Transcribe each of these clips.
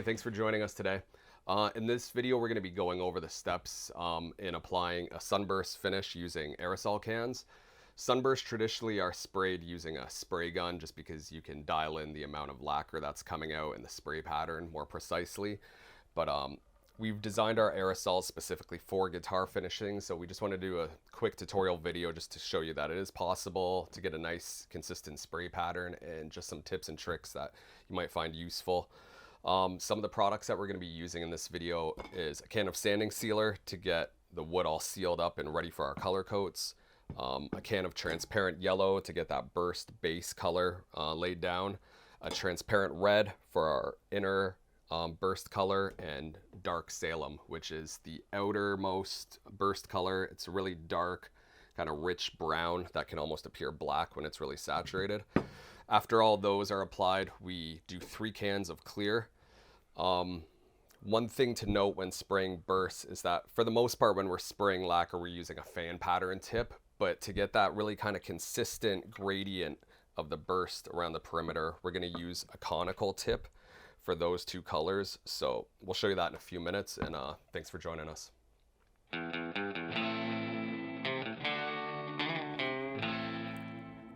thanks for joining us today. In this video, we're going to be going over the steps in applying a sunburst finish using aerosol cans. Sunbursts traditionally are sprayed using a spray gun just because you can dial in the amount of lacquer that's coming out in the spray pattern more precisely. But we've designed our aerosols specifically for guitar finishing, so we just want to do a quick tutorial video just to show you that it is possible to get a nice consistent spray pattern and just some tips and tricks that you might find useful. Some of the products that we're going to be using in this video is a can of sanding sealer to get the wood all sealed up and ready for our color coats, a can of transparent yellow to get that burst base color laid down, a transparent red for our inner burst color, and dark Salem, which is the outermost burst color. It's a really dark, kind of rich brown that can almost appear black when it's really saturated. After all those are applied, we do 3 cans of clear. One thing to note when spraying bursts is that for the most part when we're spraying lacquer, we're using a fan pattern tip, but to get that really kind of consistent gradient of the burst around the perimeter, we're going to use a conical tip for those 2 colors. So we'll show you that in a few minutes, and thanks for joining us.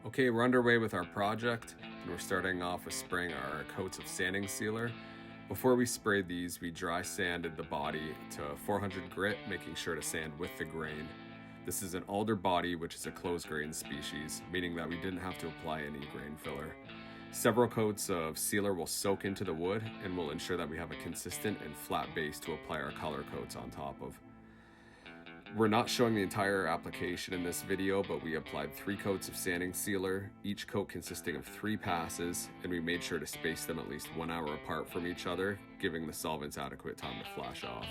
Okay, we're underway with our project, and we're starting off with spraying our coats of sanding sealer. Before we sprayed these, we dry sanded the body to 400 grit, making sure to sand with the grain. This is an alder body, which is a closed grain species, meaning that we didn't have to apply any grain filler. Several coats of sealer will soak into the wood and will ensure that we have a consistent and flat base to apply our color coats on top of. We're not showing the entire application in this video, but we applied 3 coats of sanding sealer, each coat consisting of 3 passes, and we made sure to space them at least 1 hour apart from each other, giving the solvents adequate time to flash off.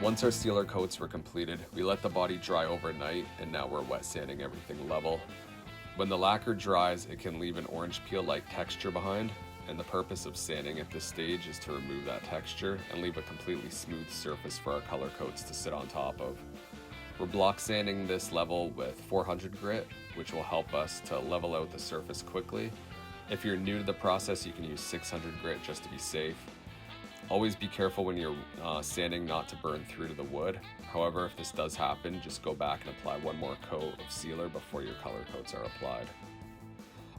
Once our sealer coats were completed, we let the body dry overnight, and now we're wet sanding everything level. When the lacquer dries, it can leave an orange peel-like texture behind, and the purpose of sanding at this stage is to remove that texture and leave a completely smooth surface for our color coats to sit on top of. We're block sanding this level with 400 grit, which will help us to level out the surface quickly. If you're new to the process, you can use 600 grit just to be safe. Always be careful when you're sanding not to burn through to the wood. However, if this does happen, just go back and apply 1 more coat of sealer before your color coats are applied.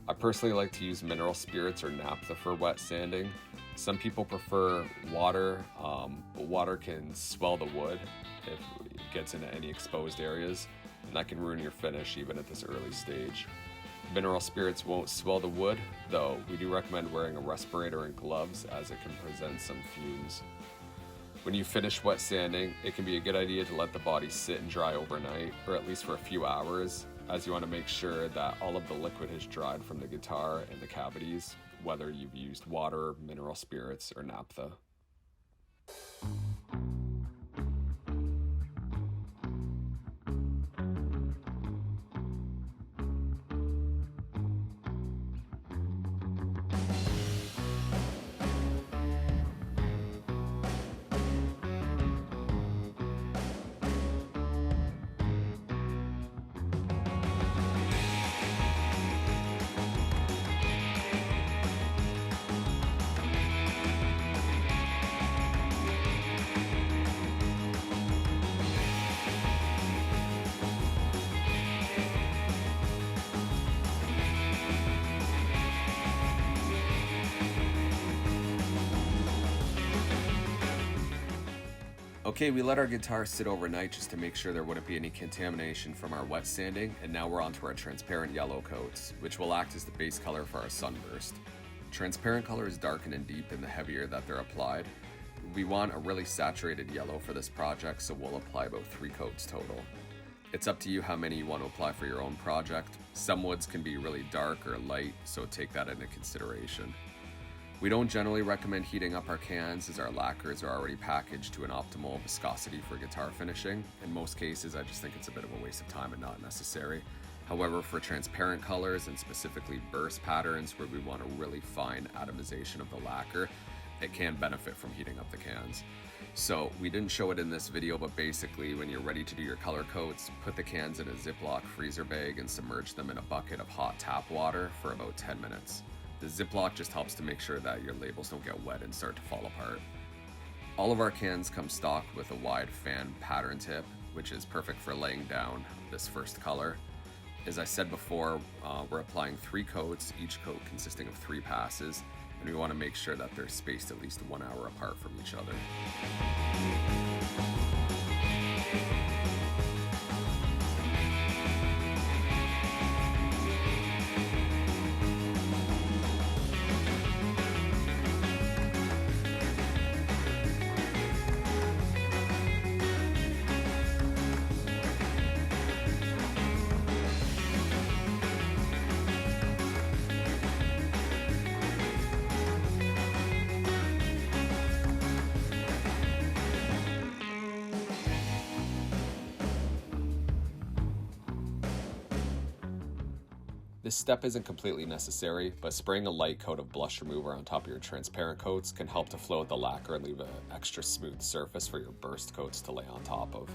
I personally like to use mineral spirits or naphtha for wet sanding. Some people prefer water, but water can swell the wood if it gets into any exposed areas, and that can ruin your finish even at this early stage. Mineral spirits won't swell the wood, though we do recommend wearing a respirator and gloves as it can present some fumes. When you finish wet sanding, it can be a good idea to let the body sit and dry overnight, or at least for a few hours, as you want to make sure that all of the liquid has dried from the guitar and the cavities, whether you've used water, mineral spirits, or naphtha. Okay, we let our guitar sit overnight just to make sure there wouldn't be any contamination from our wet sanding, and now we're onto our transparent yellow coats, which will act as the base color for our sunburst. Transparent colors darken and deepen the heavier that they're applied. We want a really saturated yellow for this project, so we'll apply about 3 coats total. It's up to you how many you want to apply for your own project. Some woods can be really dark or light, so take that into consideration. We don't generally recommend heating up our cans as our lacquers are already packaged to an optimal viscosity for guitar finishing. In most cases, I just think it's a bit of a waste of time and not necessary. However, for transparent colors and specifically burst patterns where we want a really fine atomization of the lacquer, it can benefit from heating up the cans. So we didn't show it in this video, but basically when you're ready to do your color coats, put the cans in a Ziploc freezer bag and submerge them in a bucket of hot tap water for about 10 minutes. The Ziploc just helps to make sure that your labels don't get wet and start to fall apart. All of our cans come stocked with a wide fan pattern tip, which is perfect for laying down this first color. As I said before, we're applying 3 coats, each coat consisting of 3 passes, and we want to make sure that they're spaced at least 1 hour apart from each other. This step isn't completely necessary, but spraying a light coat of blush remover on top of your transparent coats can help to float the lacquer and leave an extra smooth surface for your burst coats to lay on top of.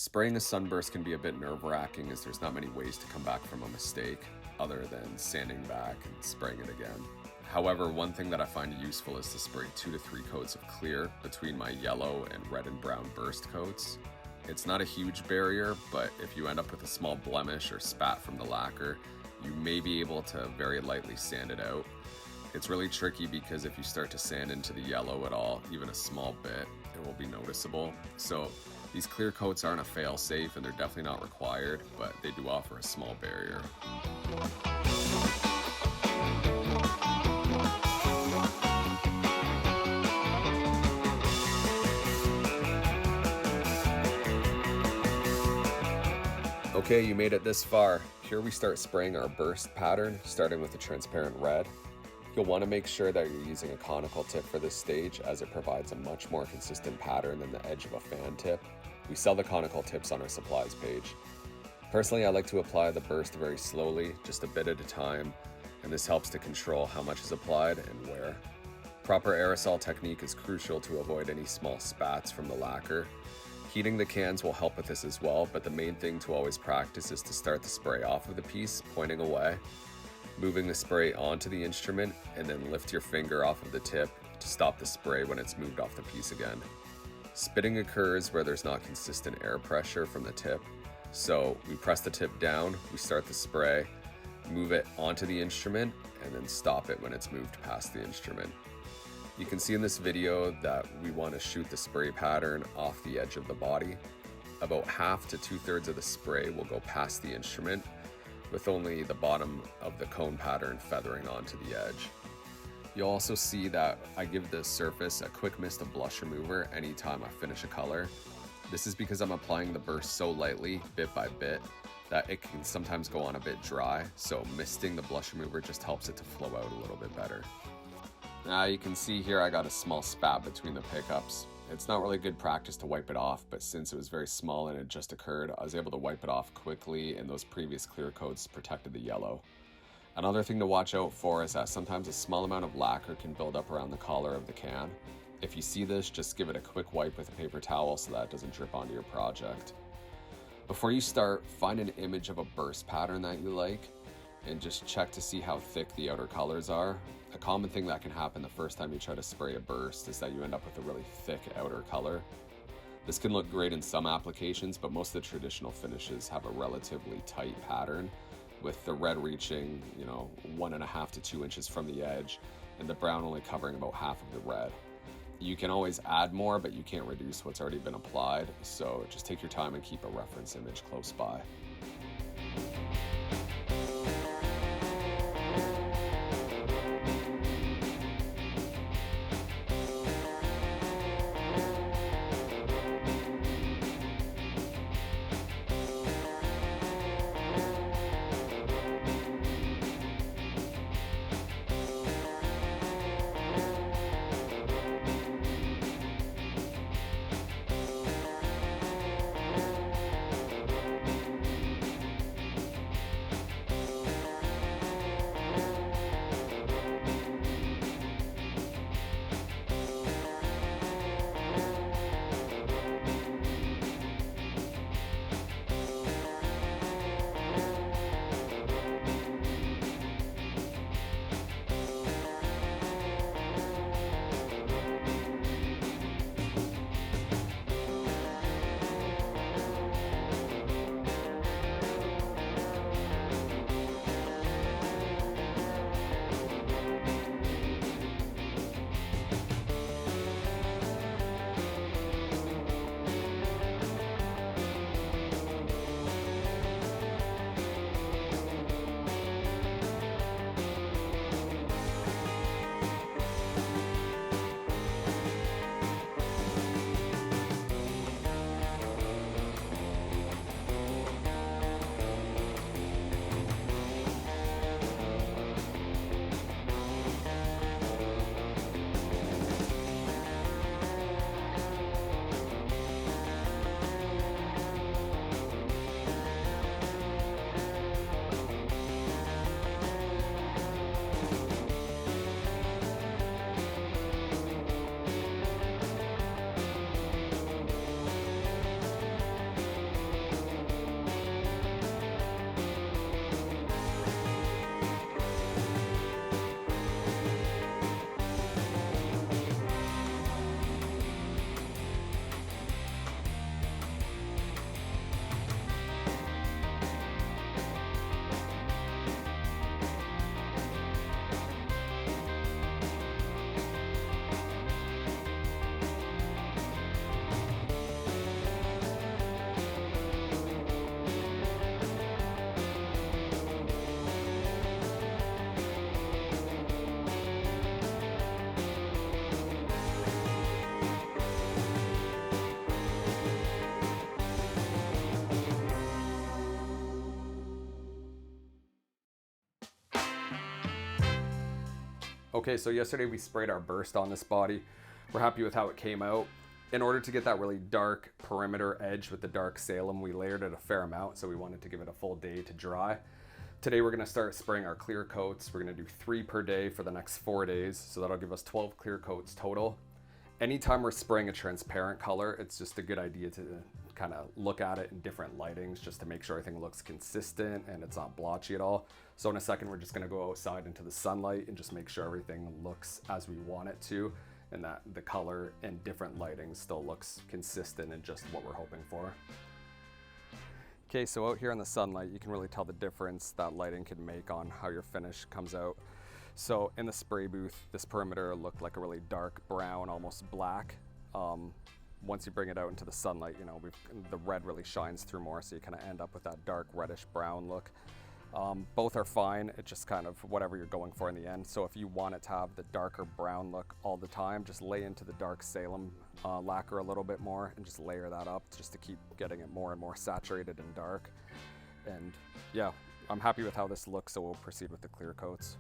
Spraying a sunburst can be a bit nerve-wracking as there's not many ways to come back from a mistake other than sanding back and spraying it again. However, one thing that I find useful is to spray 2 to 3 coats of clear between my yellow and red and brown burst coats. It's not a huge barrier, but if you end up with a small blemish or spat from the lacquer, you may be able to very lightly sand it out. It's really tricky because if you start to sand into the yellow at all, even a small bit, it will be noticeable. So these clear coats aren't a fail-safe and they're definitely not required, but they do offer a small barrier. Okay, you made it this far. Here we start spraying our burst pattern, starting with the transparent red. You'll want to make sure that you're using a conical tip for this stage as it provides a much more consistent pattern than the edge of a fan tip. We sell the conical tips on our supplies page. Personally, I like to apply the burst very slowly, just a bit at a time, and this helps to control how much is applied and where. Proper aerosol technique is crucial to avoid any small spats from the lacquer. Heating the cans will help with this as well, but the main thing to always practice is to start the spray off of the piece, pointing away, moving the spray onto the instrument, and then lift your finger off of the tip to stop the spray when it's moved off the piece again. Spitting occurs where there's not consistent air pressure from the tip, so we press the tip down, we start the spray, move it onto the instrument, and then stop it when it's moved past the instrument. You can see in this video that we want to shoot the spray pattern off the edge of the body. About half to 2/3 of the spray will go past the instrument, with only the bottom of the cone pattern feathering onto the edge. You'll also see that I give the surface a quick mist of blush remover anytime I finish a color. This is because I'm applying the burst so lightly, bit by bit, that it can sometimes go on a bit dry, so misting the blush remover just helps it to flow out a little bit better. Now you can see here I got a small spat between the pickups. It's not really good practice to wipe it off, but since it was very small and it just occurred, I was able to wipe it off quickly and those previous clear coats protected the yellow. Another thing to watch out for is that sometimes a small amount of lacquer can build up around the collar of the can. If you see this, just give it a quick wipe with a paper towel so that it doesn't drip onto your project. Before you start, find an image of a burst pattern that you like and just check to see how thick the outer colors are. A common thing that can happen the first time you try to spray a burst is that you end up with a really thick outer color. This can look great in some applications, but most of the traditional finishes have a relatively tight pattern, with the red reaching, 1.5 to 2 inches from the edge, and the brown only covering about half of the red. You can always add more, but you can't reduce what's already been applied, so just take your time and keep a reference image close by. Okay, so yesterday we sprayed our burst on this body. We're happy with how it came out. In order to get that really dark perimeter edge with the dark Salem, we layered it a fair amount, so we wanted to give it a full day to dry. Today we're gonna start spraying our clear coats. We're gonna do 3 per day for the next 4 days, so that'll give us 12 clear coats total. Anytime we're spraying a transparent color, it's just a good idea to kind of look at it in different lightings just to make sure everything looks consistent and it's not blotchy at all. So in a second, we're just gonna go outside into the sunlight and just make sure everything looks as we want it to, and that the color and different lighting still looks consistent and just what we're hoping for. Okay, so out here in the sunlight, you can really tell the difference that lighting can make on how your finish comes out. So in the spray booth, this perimeter looked like a really dark brown, almost black. Once you bring it out into the sunlight, the red really shines through more, so you kind of end up with that dark reddish brown look. Both are fine. It's just kind of whatever you're going for in the end. So if you want it to have the darker brown look all the time, just lay into the dark Salem lacquer a little bit more and just layer that up just to keep getting it more and more saturated and dark. And yeah, I'm happy with how this looks, so we'll proceed with the clear coats.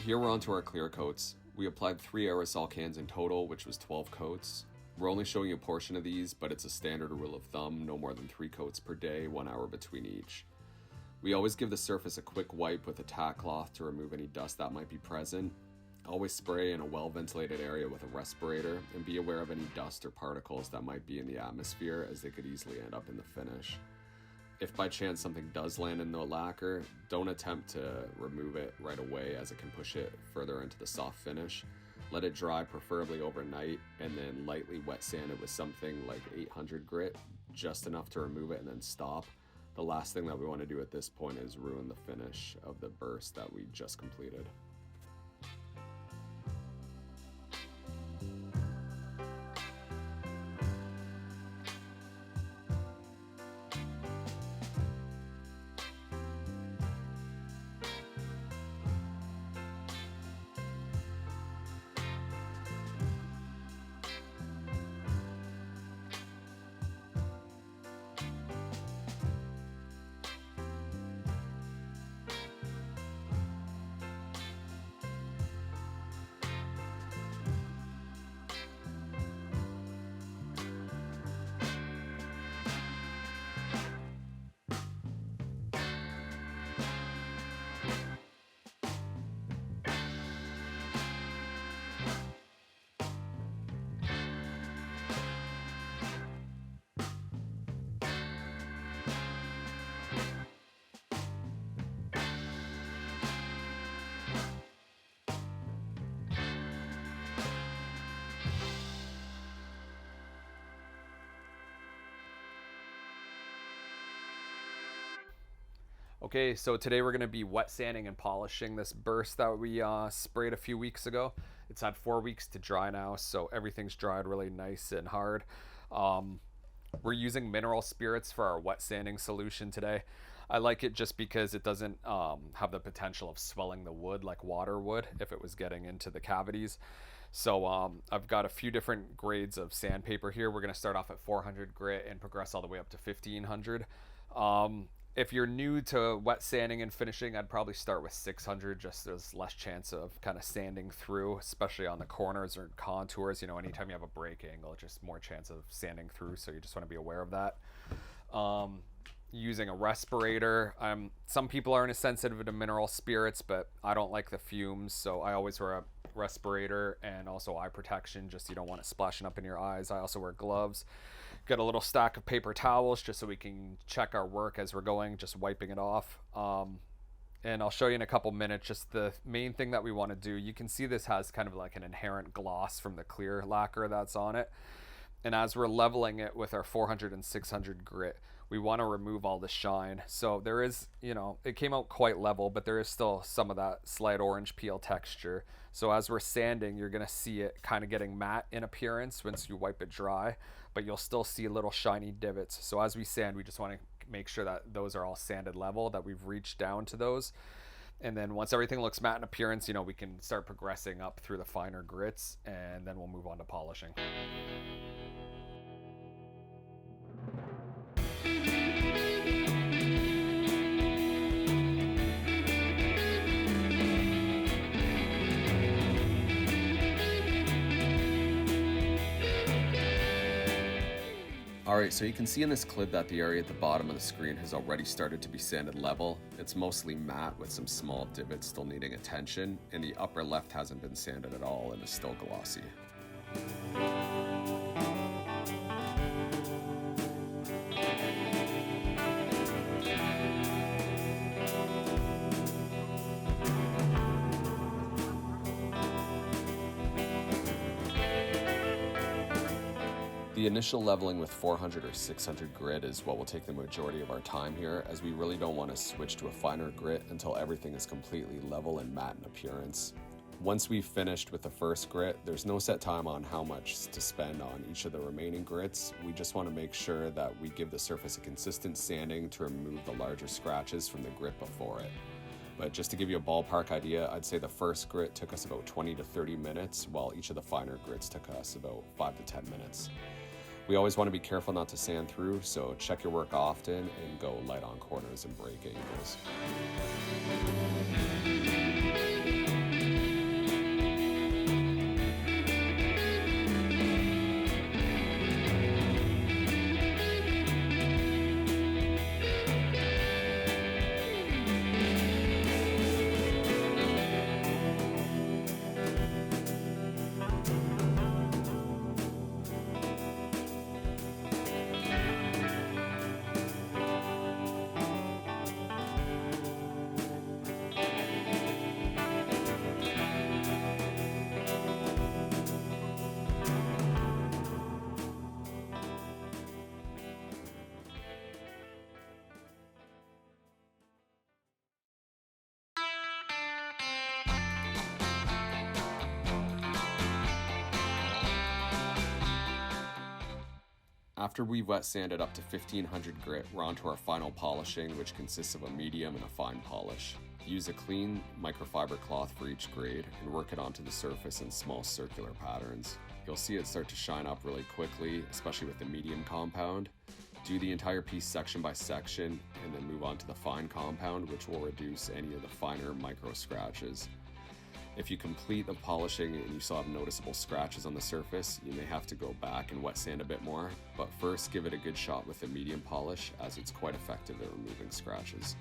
Here we're onto our clear coats. We applied 3 aerosol cans in total, which was 12 coats. We're only showing you a portion of these, but it's a standard rule of thumb, no more than 3 coats per day, 1 hour between each. We always give the surface a quick wipe with a tack cloth to remove any dust that might be present. Always spray in a well-ventilated area with a respirator, and be aware of any dust or particles that might be in the atmosphere, as they could easily end up in the finish. If by chance something does land in the lacquer, don't attempt to remove it right away, as it can push it further into the soft finish. Let it dry, preferably overnight, and then lightly wet sand it with something like 800 grit, just enough to remove it, and then stop. The last thing that we want to do at this point is ruin the finish of the burst that we just completed. Okay, so today we're going to be wet sanding and polishing this burst that we sprayed a few weeks ago. It's had 4 weeks to dry now, so everything's dried really nice and hard. We're using mineral spirits for our wet sanding solution today. I like it just because it doesn't have the potential of swelling the wood like water would if it was getting into the cavities. So I've got a few different grades of sandpaper here. We're going to start off at 400 grit and progress all the way up to 1500. If you're new to wet sanding and finishing, I'd probably start with 600, just there's less chance of kind of sanding through, especially on the corners or contours. You know, anytime you have a break angle, just more chance of sanding through, so you just want to be aware of that. Using a respirator. Some people aren't as sensitive to mineral spirits, but I don't like the fumes, so I always wear a respirator and also eye protection, just you don't want it splashing up in your eyes. I also wear gloves. Got a little stack of paper towels just so we can check our work as we're going, just wiping it off. And I'll show you in a couple minutes just the main thing that we want to do. You can see this has kind of like an inherent gloss from the clear lacquer that's on it. And as we're leveling it with our 400 and 600 grit, we want to remove all the shine. So there is, you know, it came out quite level, but there is still some of that slight orange peel texture. So as we're sanding, you're going to see it kind of getting matte in appearance once you wipe it dry, but you'll still see little shiny divots. So as we sand, we just want to make sure that those are all sanded level, that we've reached down to those. And then once everything looks matte in appearance, you know, we can start progressing up through the finer grits, and then we'll move on to polishing. Alright, so you can see in this clip that the area at the bottom of the screen has already started to be sanded level. It's mostly matte with some small divots still needing attention, and the upper left hasn't been sanded at all and is still glossy. The initial leveling with 400 or 600 grit is what will take the majority of our time here, as we really don't want to switch to a finer grit until everything is completely level and matte in appearance. Once we've finished with the first grit, there's no set time on how much to spend on each of the remaining grits. We just want to make sure that we give the surface a consistent sanding to remove the larger scratches from the grit before it. But just to give you a ballpark idea, I'd say the first grit took us about 20 to 30 minutes, while each of the finer grits took us about 5 to 10 minutes. We always want to be careful not to sand through, so check your work often and go light on corners and break angles. After we've wet sanded up to 1500 grit, we're on to our final polishing, which consists of a medium and a fine polish. Use a clean microfiber cloth for each grade and work it onto the surface in small circular patterns. You'll see it start to shine up really quickly, especially with the medium compound. Do the entire piece section by section and then move on to the fine compound, which will reduce any of the finer micro scratches. If you complete the polishing and you still have noticeable scratches on the surface, you may have to go back and wet sand a bit more, but first give it a good shot with a medium polish, as it's quite effective at removing scratches.